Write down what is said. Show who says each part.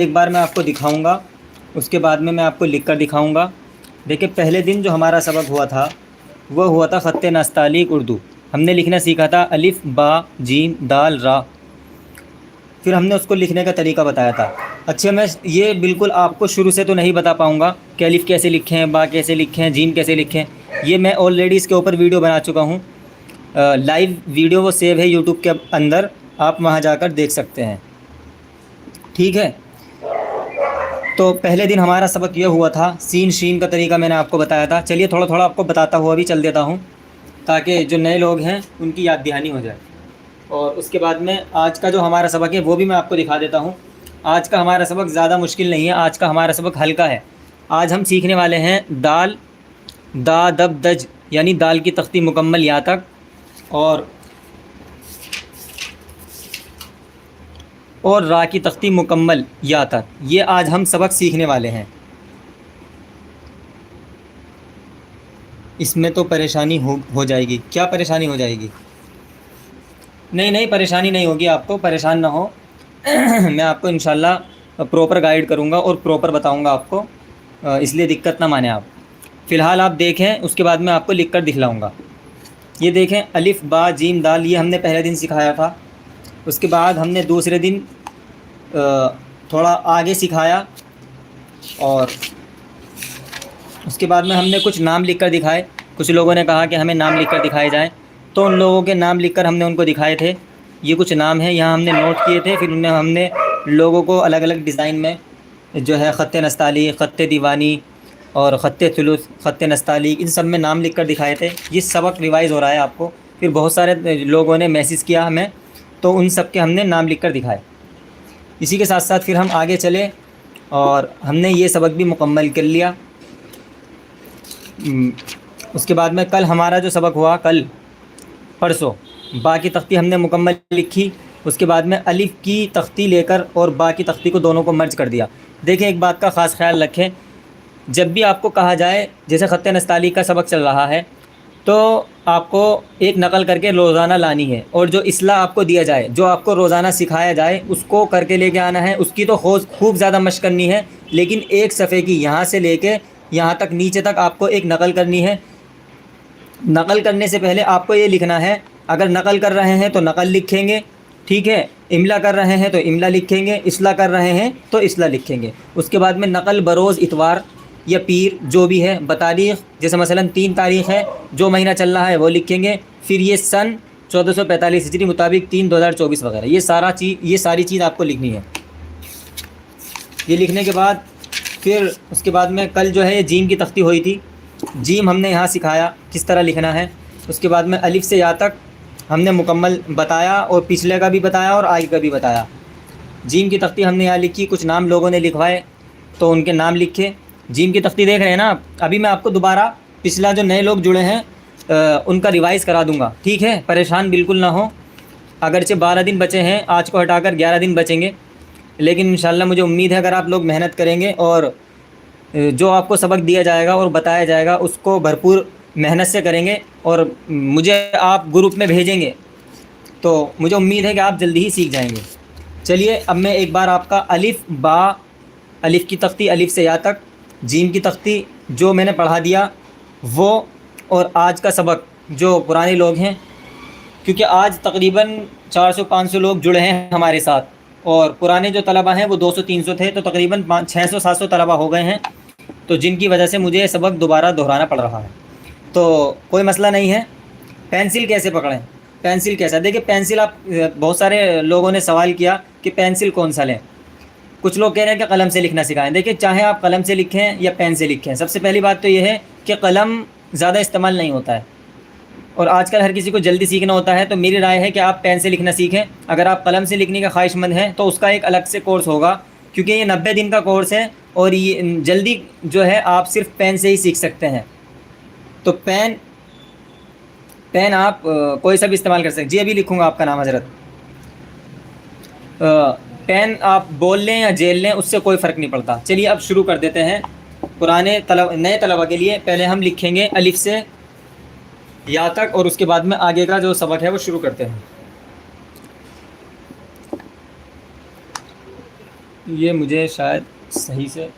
Speaker 1: ایک بار میں آپ کو دکھاؤں گا، اس کے بعد میں آپ کو لکھ کر دکھاؤں گا۔ دیکھیں پہلے دن جو ہمارا سبق ہوا تھا وہ ہوا تھا خط نستعلیق اردو۔ ہم نے لکھنا سیکھا تھا الف با جیم دال را، پھر ہم نے اس کو لکھنے کا طریقہ بتایا تھا۔ اچھا میں یہ بالکل آپ کو شروع سے تو نہیں بتا پاؤں گا کہ الف کیسے لکھیں، با کیسے لکھیں، جیم کیسے لکھیں، یہ میں آلریڈی اس کے اوپر ویڈیو بنا چکا ہوں، لائیو ویڈیو وہ سیو ہے یوٹیوب کے اندر، آپ وہاں جا کر دیکھ سکتے ہیں، ٹھیک ہے۔ تو پہلے دن ہمارا سبق یہ ہوا تھا، سین شین کا طریقہ میں نے آپ کو بتایا تھا۔ چلیے تھوڑا تھوڑا آپ کو بتاتا ہوا بھی چل دیتا ہوں تاکہ جو نئے لوگ ہیں ان کی یاد دہانی ہو جائے، اور اس کے بعد میں آج کا جو ہمارا سبق ہے وہ بھی میں آپ کو دکھا دیتا ہوں۔ آج کا ہمارا سبق زیادہ مشکل نہیں ہے، آج کا ہمارا سبق ہلکا ہے۔ آج ہم سیکھنے والے ہیں دال دا دب دج، یعنی دال کی تختی مکمل یا تک، اور را کی تختی مکمل یا تک، یہ آج ہم سبق سیکھنے والے ہیں۔ اس میں تو پریشانی ہو جائے گی، کیا پریشانی ہو جائے گی؟ نہیں پریشانی نہیں ہوگی، آپ کو پریشان نہ ہو، میں آپ کو انشاءاللہ پراپر گائیڈ کروں گا اور پراپر بتاؤں گا آپ کو، اس لیے دقت نہ مانیں آپ۔ فی الحال آپ دیکھیں، اس کے بعد میں آپ کو لکھ کر دکھلاؤں گا۔ یہ دیکھیں الف با جیم دال، یہ ہم نے پہلے دن سکھایا تھا۔ اس کے بعد ہم نے دوسرے دن تھوڑا آگے سکھایا، اور اس کے بعد میں ہم نے کچھ نام لکھ کر دکھائے۔ کچھ لوگوں نے کہا کہ ہمیں نام لکھ کر دکھائے جائیں، تو ان لوگوں کے نام لکھ کر ہم نے ان کو دکھائے تھے۔ یہ کچھ نام ہیں یہاں ہم نے نوٹ کیے تھے، پھر ہم نے لوگوں کو الگ الگ ڈیزائن میں جو ہے خط نستعلیق، خط دیوانی اور خط ثلث، خط نستعلیق، ان سب میں نام لکھ کر دکھائے تھے۔ یہ سبق ریوائز ہو رہا ہے آپ کو، پھر بہت سارے لوگوں نے میسیج کیا ہمیں، تو ان سب کے ہم نے نام لکھ کر دکھائے۔ اسی کے ساتھ ساتھ پھر ہم آگے چلے اور ہم نے یہ سبق بھی مکمل کر لیا۔ اس کے بعد میں کل ہمارا جو سبق ہوا، کل پرسوں با کی تختی ہم نے مکمل لکھی۔ اس کے بعد میں الف کی تختی لے کر اور با کی تختی کو دونوں کو مرج کر دیا۔ دیکھیں ایک بات کا خاص خیال رکھیں، جب بھی آپ کو کہا جائے، جیسے خط نستعلیق کا سبق چل رہا ہے، تو آپ کو ایک نقل کر کے روزانہ لانی ہے، اور جو اصلاح آپ کو دیا جائے، جو آپ کو روزانہ سکھایا جائے، اس کو کر کے لے کے آنا ہے۔ اس کی تو خوب زیادہ مشق کرنی ہے، لیکن ایک صفحے کی یہاں سے لے کے یہاں تک نیچے تک آپ کو ایک نقل کرنی ہے۔ نقل کرنے سے پہلے آپ کو یہ لکھنا ہے، اگر نقل کر رہے ہیں تو نقل لکھیں گے، ٹھیک ہے، املا کر رہے ہیں تو املا لکھیں گے، اصلاح کر رہے ہیں تو اصلاح لکھیں گے۔ اس کے بعد میں نقل بروز اتوار یا پیر جو بھی ہے، بتاریخ جیسے مثلا 3 تاریخ ہے، جو مہینہ چل رہا ہے وہ لکھیں گے، پھر یہ سن 1445 ہجری مطابق 3/2024 وغیرہ، یہ ساری چیز آپ کو لکھنی ہے۔ یہ لکھنے کے بعد پھر اس کے بعد میں کل جو ہے یہ جیم کی تختی ہوئی تھی، جیم ہم نے یہاں سکھایا کس طرح لکھنا ہے۔ اس کے بعد میں الف سے یا تک ہم نے مکمل بتایا، اور پچھلے کا بھی بتایا اور آگے کا بھی بتایا۔ جیم کی تختی ہم نے یہاں لکھی، کچھ نام لوگوں نے لکھوائے تو ان کے نام لکھے۔ جیم کی تختی دیکھ رہے ہیں نا آپ؟ ابھی میں آپ کو دوبارہ پچھلا جو نئے لوگ جڑے ہیں ان کا ریوائز کرا دوں گا، ٹھیک ہے، پریشان بالکل نہ ہو۔ اگرچہ 12 دن بچے ہیں، آج کو ہٹا کر 11 دن بچیں گے، لیکن انشاءاللہ مجھے امید ہے اگر آپ لوگ محنت کریں گے اور جو آپ کو سبق دیا جائے گا اور بتایا جائے گا اس کو بھرپور محنت سے کریں گے، اور مجھے آپ گروپ میں بھیجیں گے، تو مجھے امید ہے کہ آپ جلدی ہی سیکھ جائیں گے۔ چلیے اب میں ایک بار آپ کا الف با، الف کی تختی الف سے یا تک، جیم کی تختی جو میں نے پڑھا دیا وہ، اور آج کا سبق جو پرانے لوگ ہیں، کیونکہ آج تقریباً 400-500 لوگ جڑے ہیں ہمارے ساتھ، اور پرانے جو طلبہ ہیں وہ 200-300 تھے، تو تقریباً 600-700 طلبہ ہو گئے ہیں، تو جن کی وجہ سے مجھے یہ سبق دوبارہ دہرانا پڑ رہا ہے۔ تو کوئی مسئلہ نہیں ہے۔ پینسل کیسے پکڑیں، پینسل کیسا؟ دیکھیں پینسل، آپ بہت سارے لوگوں نے سوال کیا کہ پینسل کون سا لیں، کچھ لوگ کہہ رہے ہیں کہ قلم سے لکھنا سکھائیں۔ دیکھیں چاہے آپ قلم سے لکھیں یا پین سے لکھیں، سب سے پہلی بات تو یہ ہے کہ قلم زیادہ استعمال نہیں ہوتا ہے، اور آج کل ہر کسی کو جلدی سیکھنا ہوتا ہے، تو میری رائے ہے کہ آپ پین سے لکھنا سیکھیں۔ اگر آپ قلم سے لکھنے کا خواہش مند ہیں تو اس کا ایک الگ سے کورس ہوگا، کیونکہ یہ 90 دن کا کورس ہے، اور یہ جلدی جو ہے آپ صرف پین سے ہی سیکھ سکتے ہیں۔ تو پین آپ کوئی سا بھی استعمال کر سکتے ہیں۔ جی ابھی لکھوں گا آپ کا نام حضرت۔ پین آپ بول لیں یا جیل لیں، اس سے کوئی فرق نہیں پڑتا۔ چلیے اب شروع کر دیتے ہیں۔ نئے طلبہ کے لیے پہلے ہم لکھیں گے الف سے یا تک، اور اس کے بعد میں آگے کا جو سبق ہے وہ شروع کرتے ہیں۔ یہ مجھے شاید صحیح سے